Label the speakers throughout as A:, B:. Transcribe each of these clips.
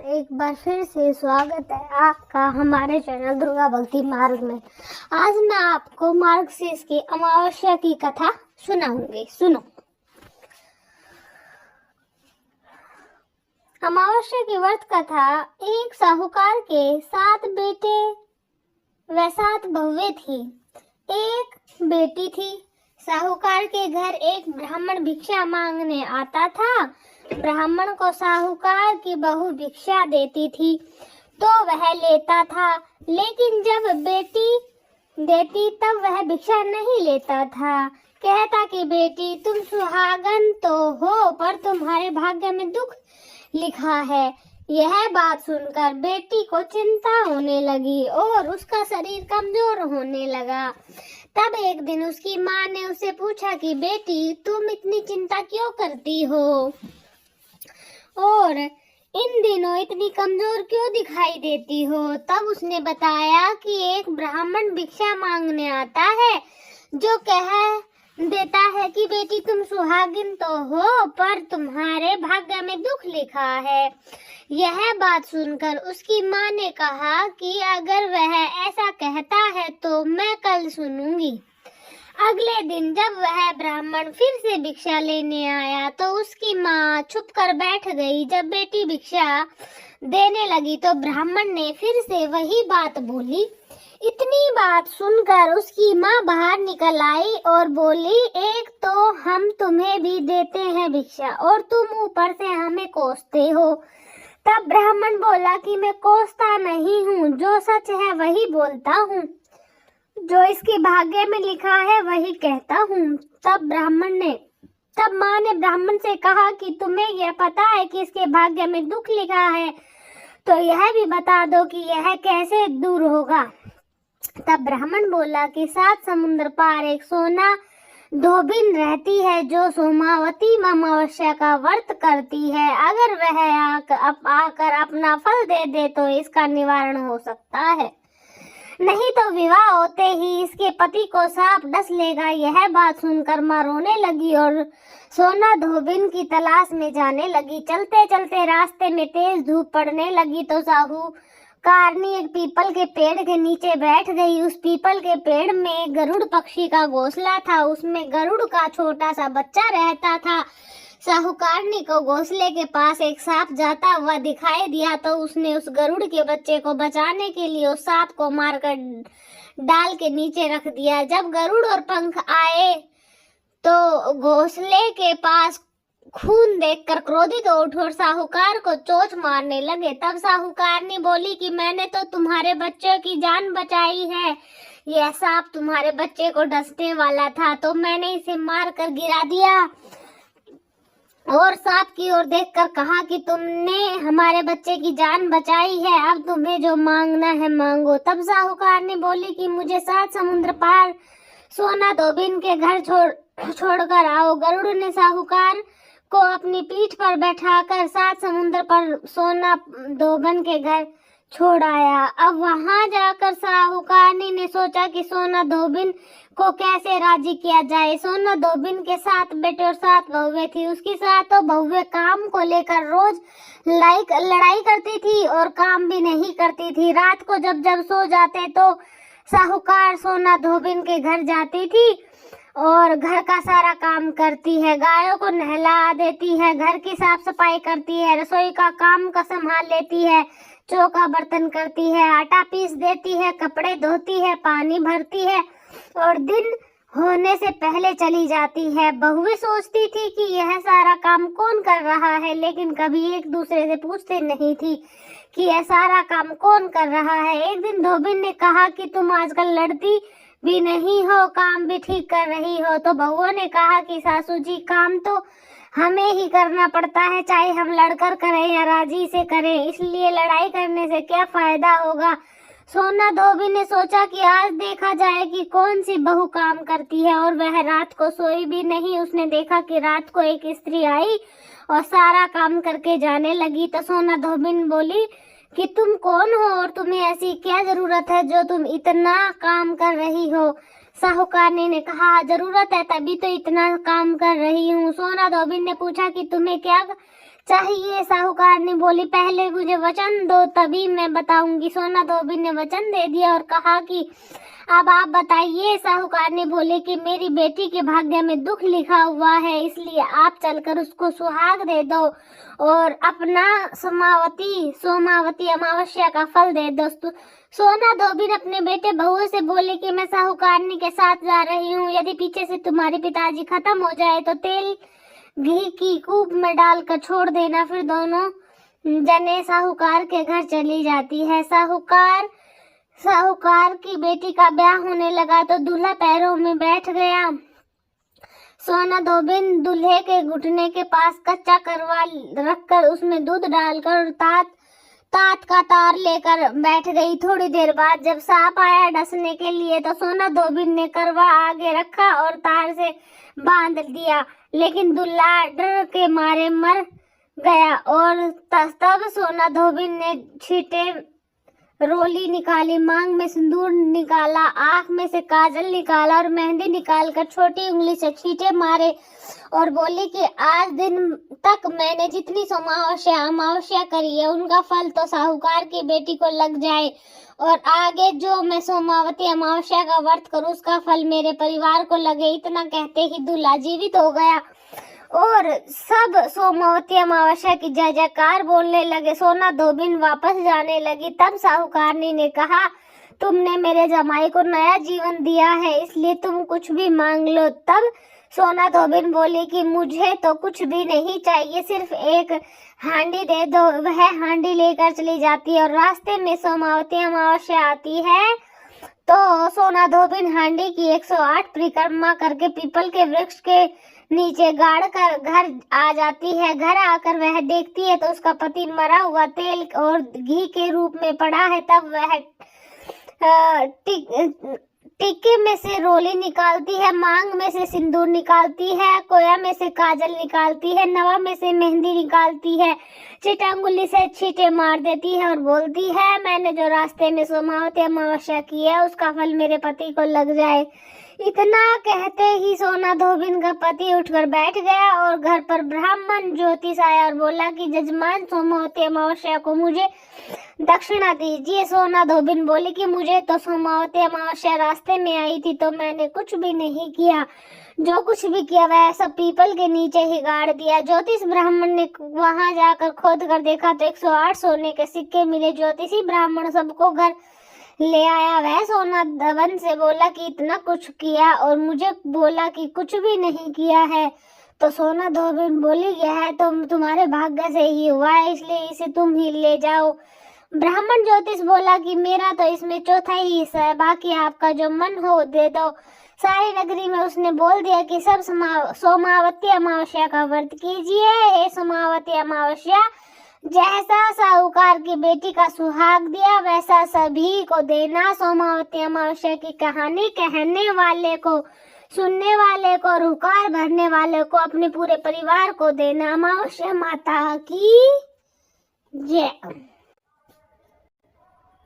A: एक बार फिर से स्वागत है आपका हमारे चैनल दुर्गा भक्ति मार्ग में। आज मैं आपको मार्गशीर्ष की अमावस्या की कथा सुनाऊंगी। सुनो। अमावस्या की व्रत कथा। एक साहूकार के 7 बेटे व 7 बहुएं थी। एक बेटी थी। साहूकार के घर एक ब्राह्मण भिक्षा मांगने आता था। ब्राह्मण को साहूकार की बहू भिक्षा देती थी तो वह लेता था, लेकिन जब बेटी देती तब वह भिक्षा नहीं लेता था। कहता कि बेटी, तुम सुहागन तो हो पर तुम्हारे भाग्य में दुख लिखा है। यह बात सुनकर बेटी को चिंता होने लगी और उसका शरीर कमजोर होने लगा। तब एक दिन उसकी माँ ने उसे पूछा कि बेटी, तुम इतनी चिंता क्यों करती हो और इन दिनों इतनी कमजोर क्यों दिखाई देती हो? तब उसने बताया कि एक ब्राह्मण भिक्षा मांगने आता है जो कह देता है कि बेटी, तुम सुहागिन तो हो पर तुम्हारे भाग्य में दुख लिखा है। यह बात सुनकर उसकी माँ ने कहा कि अगर वह ऐसा कहता है तो मैं कल सुनूंगी। अगले दिन जब वह ब्राह्मण फिर से भिक्षा लेने आया तो उसकी माँ छुप कर बैठ गई। जब बेटी भिक्षा देने लगी तो ब्राह्मण ने फिर से वही बात बोली। इतनी बात सुनकर उसकी माँ बाहर निकल आई और बोली, एक तो हम तुम्हें भी देते हैं भिक्षा और तुम ऊपर से हमें कोसते हो। तब ब्राह्मण बोला कि मैं कोसता नहीं हूँ, जो सच है वही बोलता हूँ, जो इसके भाग्य में लिखा है वही कहता हूँ। तब माँ ने ब्राह्मण से कहा कि तुम्हें यह पता है कि इसके भाग्य में दुख लिखा है, तो यह भी बता दो कि यह कैसे दूर होगा। तब ब्राह्मण बोला कि 7 समुद्र पार एक सोना धोबिन रहती है जो सोमावती अमावस्या का व्रत करती है। अगर वह आकर अपना फल दे दे तो इसका निवारण हो सकता है, नहीं तो विवाह होते ही इसके पति को सांप डस लेगा। यह बात सुनकर माँ रोने लगी और सोना धोबिन की तलाश में जाने लगी। चलते चलते रास्ते में तेज धूप पड़ने लगी तो साहूकारनी एक पीपल के पेड़ के नीचे बैठ गई। उस पीपल के पेड़ में गरुड़ पक्षी का घोंसला था, उसमें गरुड़ का छोटा सा बच्चा रहता था। साहूकारनी को घोंसले के पास एक सांप जाता हुआ दिखाई दिया तो उसने उस गरुड़ के बच्चे को बचाने के लिए उस सांप को मारकर डाल के नीचे रख दिया। जब गरुड़ और पंख आए तो घोंसले के पास खून देखकर क्रोधित हो उठे और साहूकार को चोंच मारने लगे। तब साहूकारनी बोली कि मैंने तो तुम्हारे बच्चे की जान बचाई है, यह सांप तुम्हारे बच्चे को डसने वाला था तो मैंने इसे मार कर गिरा दिया। और सांप की ओर देखकर कहा कि तुमने हमारे बच्चे की जान बचाई है, अब तुम्हें जो मांगना है मांगो। तब साहूकार ने बोली कि मुझे 7 समुद्र पार सोना धोबिन के घर छोड़कर आओ। गरुड़ ने साहूकार को अपनी पीठ पर बैठाकर 7 समुद्र पर सोना धोबिन के घर छोड़ आया। अब वहां जाकर साहूकारनी ने सोचा कि सोना धोबिन को कैसे राजी किया जाए। सोना धोबिन के 7 बेटे और 7 बहुएं थी। उसकी 7 बहुएं काम को लेकर रोज लड़ाई करती थी और काम भी नहीं करती थी। रात को जब सो जाते तो साहूकार सोना धोबिन के घर जाती थी और घर का सारा काम करती है, गायों को नहला देती है, घर की साफ सफाई करती है, रसोई का काम का संभाल लेती है, चौका बर्तन करती है, आटा पीस देती है, कपड़े धोती है, पानी भरती है और दिन होने से पहले चली जाती है। बहुएं सोचती थी कि यह सारा काम कौन कर रहा है, लेकिन कभी एक दूसरे से पूछते नहीं थी कि यह सारा काम कौन कर रहा है। एक दिन धोबिन ने कहा कि तुम आजकल लड़ती भी नहीं हो, काम भी ठीक कर रही हो। तो बहुओं ने कहा कि सासू जी, काम तो हमें ही करना पड़ता है, चाहे हम लड़कर करें या राजी से करें, इसलिए लड़ाई करने से क्या फायदा होगा। सोना धोबिन ने सोचा कि आज देखा जाए कि कौन सी बहू काम करती है और वह रात को सोई भी नहीं। उसने देखा कि रात को एक स्त्री आई और सारा काम करके जाने लगी। तो सोना धोबिन बोली कि तुम कौन हो और तुम्हें ऐसी क्या जरूरत है जो तुम इतना काम कर रही हो। साहूकारनी ने कहा, जरूरत है तभी तो इतना काम कर रही हूँ। सोना धोबिन ने पूछा कि तुम्हें क्या चाहिए। साहूकारनी बोली, पहले मुझे वचन दो तभी मैं बताऊंगी। सोना धोबी ने वचन दे दिया और कहा कि अब आप बताइए। साहूकारनी बोली कि मेरी बेटी के भाग्य में दुख लिखा हुआ है, इसलिए आप चलकर उसको सुहाग दे दो और अपना सोमावती अमावस्या का फल दे दो। सोना धोबी अपने बेटे बहू से बोले कि मैं साहूकारनी के साथ जा रही हूँ, यदि पीछे से तुम्हारे पिताजी खत्म हो जाए तो तेल घी की कूप में डालकर छोड़ देना। फिर दोनों जने साहूकार के घर चली जाती है। साहूकार की बेटी का ब्याह होने लगा तो दूल्हा पैरों में बैठ गया। सोना धोबिन दूल्हे के घुटने के पास कच्चा करवा रखकर उसमें दूध डालकर तात का तार लेकर बैठ गई। थोड़ी देर बाद जब सांप आया डसने के लिए तो सोना धोबिन ने करवा आगे रखा और तार से बांध दिया, लेकिन दूल्हा डर के मारे मर गया। और तब सोना धोबिन ने छींटे रोली निकाली, मांग में सिंदूर निकाला, आंख में से काजल निकाला और मेहंदी निकालकर छोटी उंगली से छींटे मारे और बोली कि आज दिन तक मैंने जितनी अमावस्या करी है उनका फल तो साहूकार की बेटी को लग जाए और आगे जो मैं सोमावती अमावस्या का व्रत करूं उसका फल मेरे परिवार को लगे। इतना कहते ही दूल्हा जीवित हो गया और सब सोमावती अमावस्या की जय जयकार बोलने लगे। सोना धोबिन वापस जाने लगी। तब साहूकारनी ने कहा, तुमने मेरे जमाई को नया जीवन दिया है, इसलिए तुम कुछ भी मांग लो। तब सोना धोबिन बोली कि मुझे तो कुछ भी नहीं चाहिए, सिर्फ एक हांडी दे दो। वह हांडी लेकर चली जाती है और रास्ते में सोमावती अमावस्या आती है तो सोना धोबिन हांडी की 108 परिक्रमा करके पीपल के वृक्ष के नीचे गाड़ कर घर आ जाती है। घर आकर वह देखती है तो उसका पति मरा हुआ तेल और घी के रूप में पड़ा है। तब वह टिक्के में से रोली निकालती है, मांग में से सिंदूर निकालती है, कोया में से काजल निकालती है, नवा में से मेहंदी निकालती है, चिटांगुली से छींटे मार देती है और बोलती है, मैंने जो रास्ते में सोमावती अमावस्या की है उसका फल मेरे पति को लग जाए। इतना कहते ही सोना धोबिन का पति उठकर बैठ गया और घर पर ब्राह्मण ज्योतिष आया और बोला कि जजमान सोमावती अमावस्या को मुझे दक्षिणा दीजिए। सोना धोबिन बोली कि मुझे तो सोमावती अमावस्या रास्ते में आई थी तो मैंने कुछ भी नहीं किया, जो कुछ भी किया वह सब पीपल के नीचे ही गाड़ दिया। ज्योतिष ब्राह्मण ने वहां जाकर खोद कर देखा तो 108 सोने के सिक्के मिले। ज्योतिषी ब्राह्मण सबको घर ले आया। वह सोना धवन से बोला कि इतना कुछ किया और मुझे बोला कि कुछ भी नहीं किया है। तो सोना धोबिन बोली, यह तो तुम्हारे भाग्य से ही हुआ है, इसलिए इसे तुम ही ले जाओ। ब्राह्मण ज्योतिष बोला कि मेरा तो इसमें चौथा ही हिस्सा है, बाकी आपका जो मन हो दे दो। सारी नगरी में उसने बोल दिया कि सब सोमावती अमावस्या का व्रत कीजिए। हे सोमावती अमावस्या, जैसा साहूकार की बेटी का सुहाग दिया वैसा सभी को देना। सोमावती अमावस्या की कहानी कहने वाले को, सुनने वाले को, रुकार भरने वाले को, अपने पूरे परिवार को देना। अमावस्या माता की जय।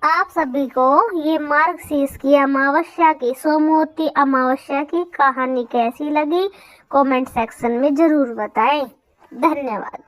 A: आप सभी को ये मार्गशीर्ष की अमावस्या की, सोमवती अमावस्या की कहानी कैसी लगी कमेंट सेक्शन में जरूर बताएं। धन्यवाद।